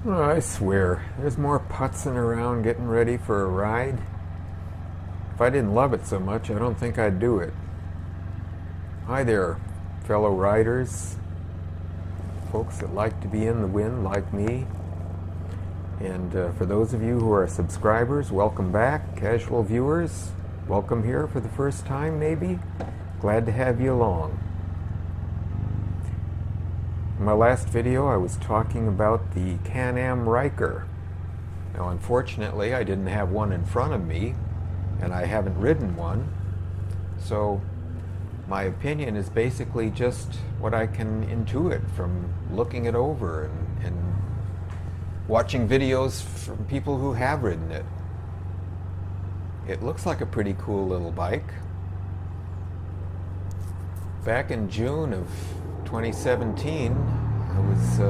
Oh, I swear, there's more putzing around getting ready for a ride. If I didn't love it so much, I don't think I'd do it. Hi there, fellow riders, folks that like to be in the wind like me. And for those of you who are subscribers, welcome back. Casual viewers, welcome here for the first time maybe. Glad to have you along. In my last video, I was talking about the Can-Am Ryker. Now, unfortunately, I didn't have one in front of me, and I haven't ridden one. So, my opinion is basically just what I can intuit from looking it over and watching videos from people who have ridden it. It looks like a pretty cool little bike. Back in June of 2017, I was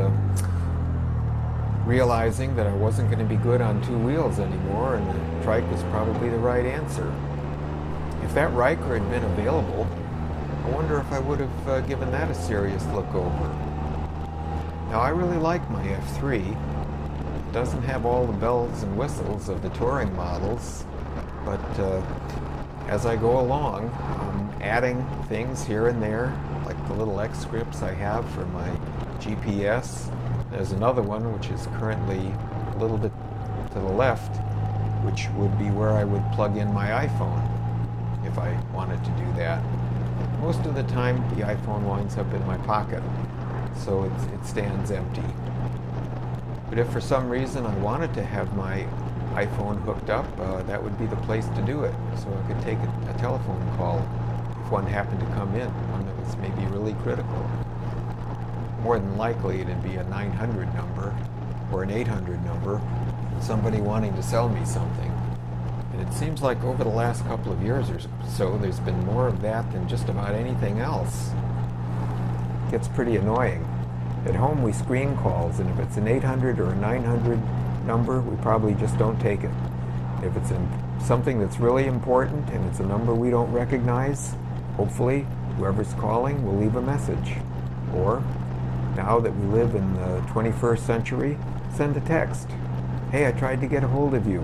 realizing that I wasn't going to be good on two wheels anymore, and the trike was probably the right answer. If that Ryker had been available, I wonder if I would have given that a serious look over. Now, I really like my F3. It doesn't have all the bells and whistles of the touring models, but as I go along, I'm adding things here and there, like the little X grips I have for my GPS. There's another one which is currently a little bit to the left, which would be where I would plug in my iPhone if I wanted to do that. Most of the time the iPhone winds up in my pocket, so it stands empty. But if for some reason I wanted to have my iPhone hooked up, that would be the place to do it, so I could take a telephone call if one happened to come in, one that was maybe really critical. More than likely it'd be a 900 number or an 800 number, somebody wanting to sell me something. And it seems like over the last couple of years or so, there's been more of that than just about anything else. It gets pretty annoying. At home we screen calls, and if it's an 800 or a 900 number, we probably just don't take it. If it's something that's really important and it's a number we don't recognize, hopefully whoever's calling will leave a message. Or, now that we live in the 21st century, send a text. Hey, I tried to get a hold of you.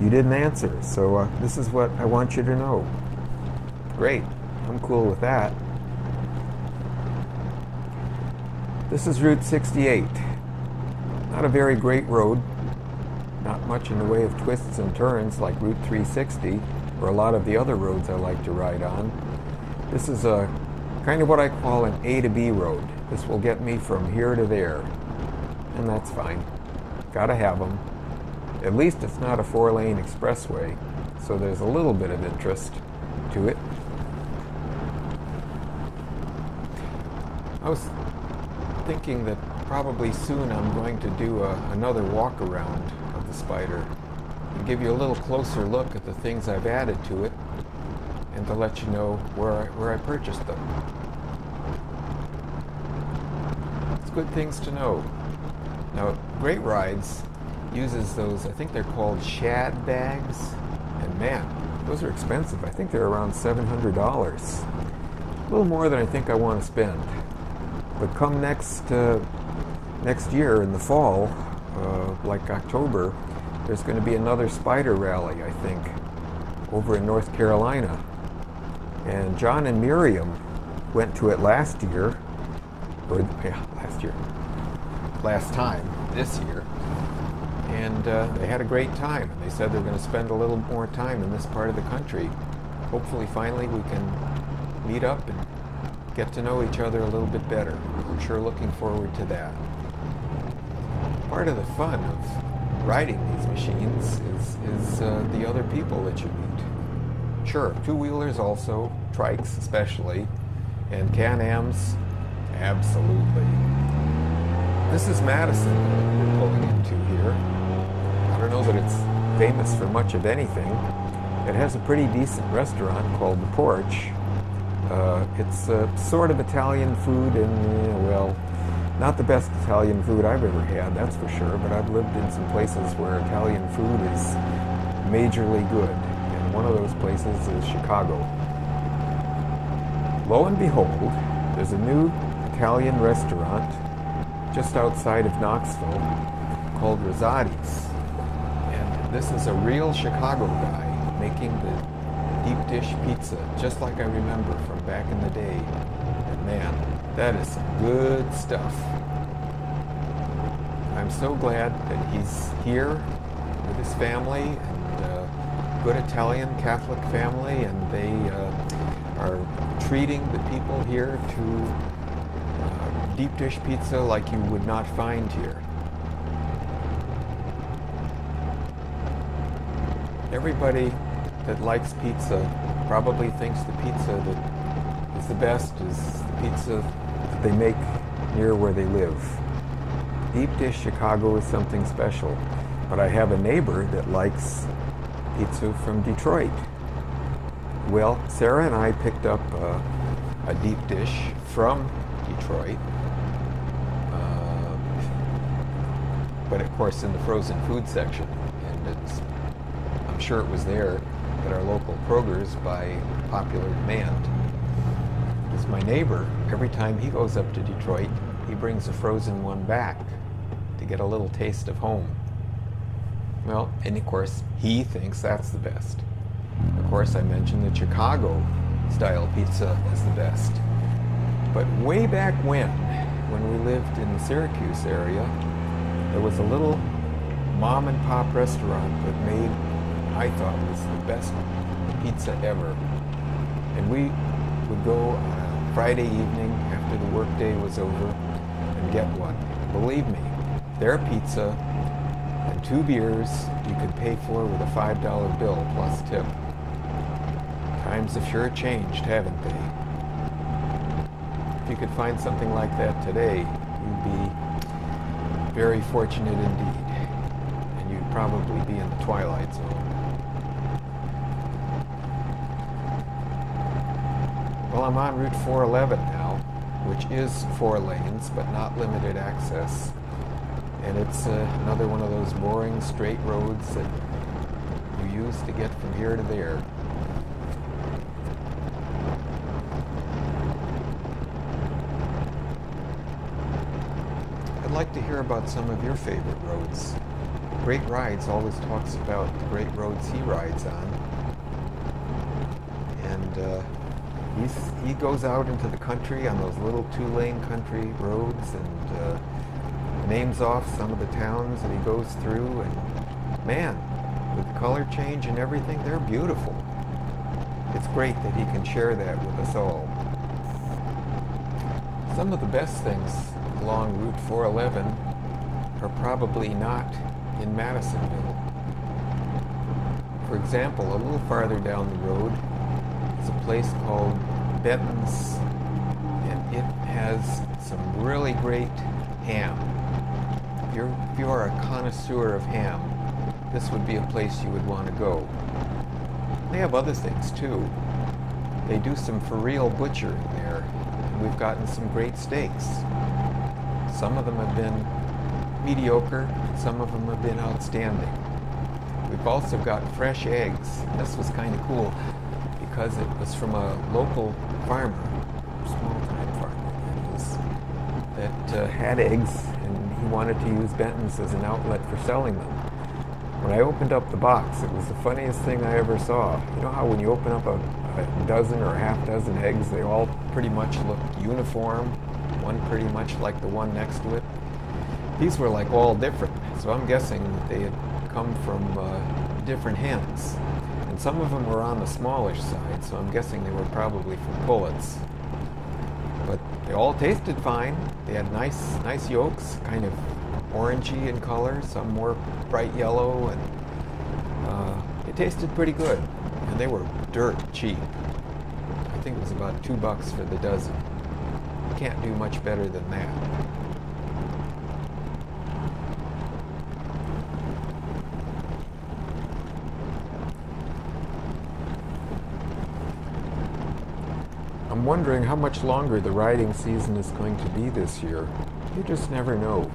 You didn't answer, so this is what I want you to know. Great, I'm cool with that. This is Route 68. Not a very great road. Not much in the way of twists and turns like Route 360 or a lot of the other roads I like to ride on. This is a kind of what I call an A to B road. This will get me from here to there, and that's fine. Gotta have them. At least it's not a 4-lane expressway, so there's a little bit of interest to it. I was thinking that probably soon I'm going to do another walk around of the Spyder and give you a little closer look at the things I've added to it, and to let you know where I purchased them. It's good things to know. Now, Great Rides uses those, I think they're called shad bags, and man, those are expensive. I think they're around $700. A little more than I think I want to spend. But come next year in the fall, like October, there's going to be another Spyder rally, I think, over in North Carolina. And John and Miriam went to it last year, last time, this year, and they had a great time. They said they're going to spend a little more time in this part of the country. Hopefully, finally, we can meet up and get to know each other a little bit better. I'm sure looking forward to that. Part of the fun of riding these machines is the other people that you meet. Sure, two-wheelers also, trikes especially, and Can-Ams, absolutely. This is Madison we're pulling into here. I don't know that it's famous for much of anything. It has a pretty decent restaurant called The Porch. It's sort of Italian food, and well, not the best Italian food I've ever had, that's for sure, but I've lived in some places where Italian food is majorly good, and one of those places is Chicago. Lo and behold, there's a new Italian restaurant just outside of Knoxville called Rosati's. And this is a real Chicago guy making the deep dish pizza, just like I remember from back in the day. And man, that is some good stuff. I'm so glad that he's here with his family, and good Italian Catholic family, and they are treating the people here to deep dish pizza like you would not find here. Everybody that likes pizza probably thinks the pizza that is the best is the pizza that they make near where they live. Deep dish Chicago is something special, but I have a neighbor that likes pizza from Detroit. Well, Sarah and I picked up a deep dish from Detroit, but of course in the frozen food section, and I'm sure it was there at our local Kroger's by popular demand. Because my neighbor, every time he goes up to Detroit, he brings a frozen one back to get a little taste of home. Well, and of course, he thinks that's the best. Of course, I mentioned that Chicago style pizza is the best. But way back when we lived in the Syracuse area, there was a little mom and pop restaurant that made, I thought, was the best pizza ever. And we would go on a Friday evening after the workday was over and get one. Believe me, their pizza and 2 beers you could pay for with a $5 bill plus tip. Times have sure changed, haven't they? If you could find something like that today, you'd be very fortunate indeed. And you'd probably be in the twilight zone. Well, I'm on Route 411 now, which is 4 lanes, but not limited access. And it's another one of those boring straight roads that you use to get from here to there. I'd like to hear about some of your favorite roads. Great Rides always talks about the great roads he rides on. And he goes out into the country on those little 2-lane country roads and names off some of the towns that he goes through, and man, with the color change and everything, they're beautiful. It's great that he can share that with us all. Some of the best things along Route 411 are probably not in Madisonville. For example, a little farther down the road is a place called Benton's, and it has some really great ham. If you are a connoisseur of ham, this would be a place you would want to go. They have other things too. They do some for real butchering there, and we've gotten some great steaks. Some of them have been mediocre, and some of them have been outstanding. We've also got fresh eggs. This was kind of cool because it was from a local farmer, small-time farmer, that had eggs, and he wanted to use Benton's as an outlet for selling them. When I opened up the box, it was the funniest thing I ever saw. You know how when you open up a dozen or a half dozen eggs, they all pretty much look uniform, one pretty much like the one next to it? These were like all different, so I'm guessing that they had come from different hens. And some of them were on the smallish side, so I'm guessing they were probably from pullets. But they all tasted fine. They had nice yolks, kind of orangey in color, some more bright yellow, and it tasted pretty good. And they were dirt cheap. I think it was about $2 for the dozen. You can't do much better than that. I'm wondering how much longer the riding season is going to be this year. You just never know.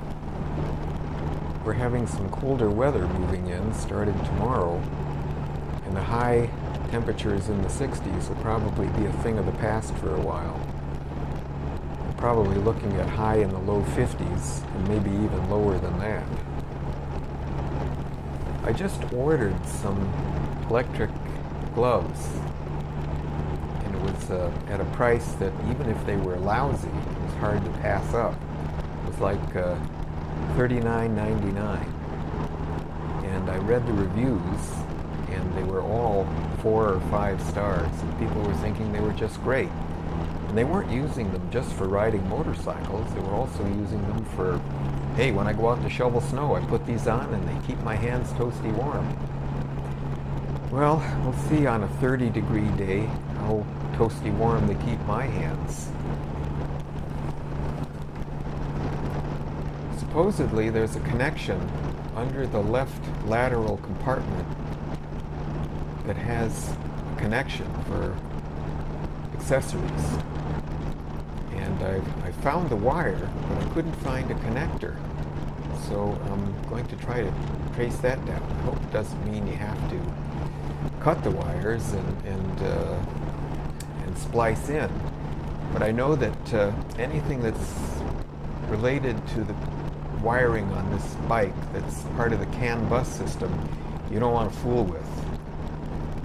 We're having some colder weather moving in starting tomorrow, and the high temperatures in the 60s will probably be a thing of the past for a while. probably looking at high in the low 50s and maybe even lower than that. I just ordered some electric gloves, and it was at a price that even if they were lousy, it was hard to pass up. It was like $39.99, and I read the reviews, and they were all 4 or 5 stars, and people were thinking they were just great. And they weren't using them just for riding motorcycles, they were also using them for, hey, when I go out to shovel snow, I put these on and they keep my hands toasty warm. Well, we'll see on a 30-degree day how toasty warm they keep my hands. Supposedly there's a connection under the left lateral compartment that has a connection for accessories. And I found the wire, but I couldn't find a connector. So I'm going to try to trace that down. I hope it doesn't mean you have to cut the wires and splice in. But I know that anything that's related to the wiring on this bike that's part of the CAN bus system, you don't want to fool with.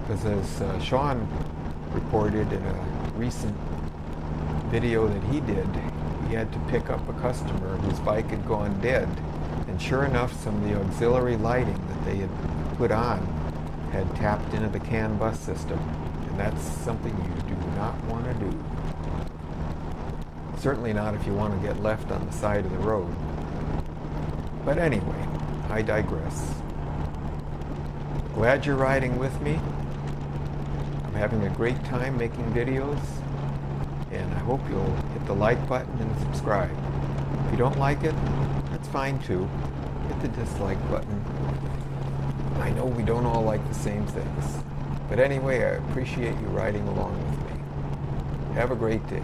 Because as Sean reported in a recent video that he did, he had to pick up a customer whose bike had gone dead, and sure enough, some of the auxiliary lighting that they had put on had tapped into the CAN bus system, and that's something you do not want to do. Certainly not if you want to get left on the side of the road. But anyway, I digress. Glad you're riding with me. I'm having a great time making videos, and I hope you'll hit the like button and subscribe. If you don't like it, that's fine too. Hit the dislike button. I know we don't all like the same things. But anyway, I appreciate you riding along with me. Have a great day.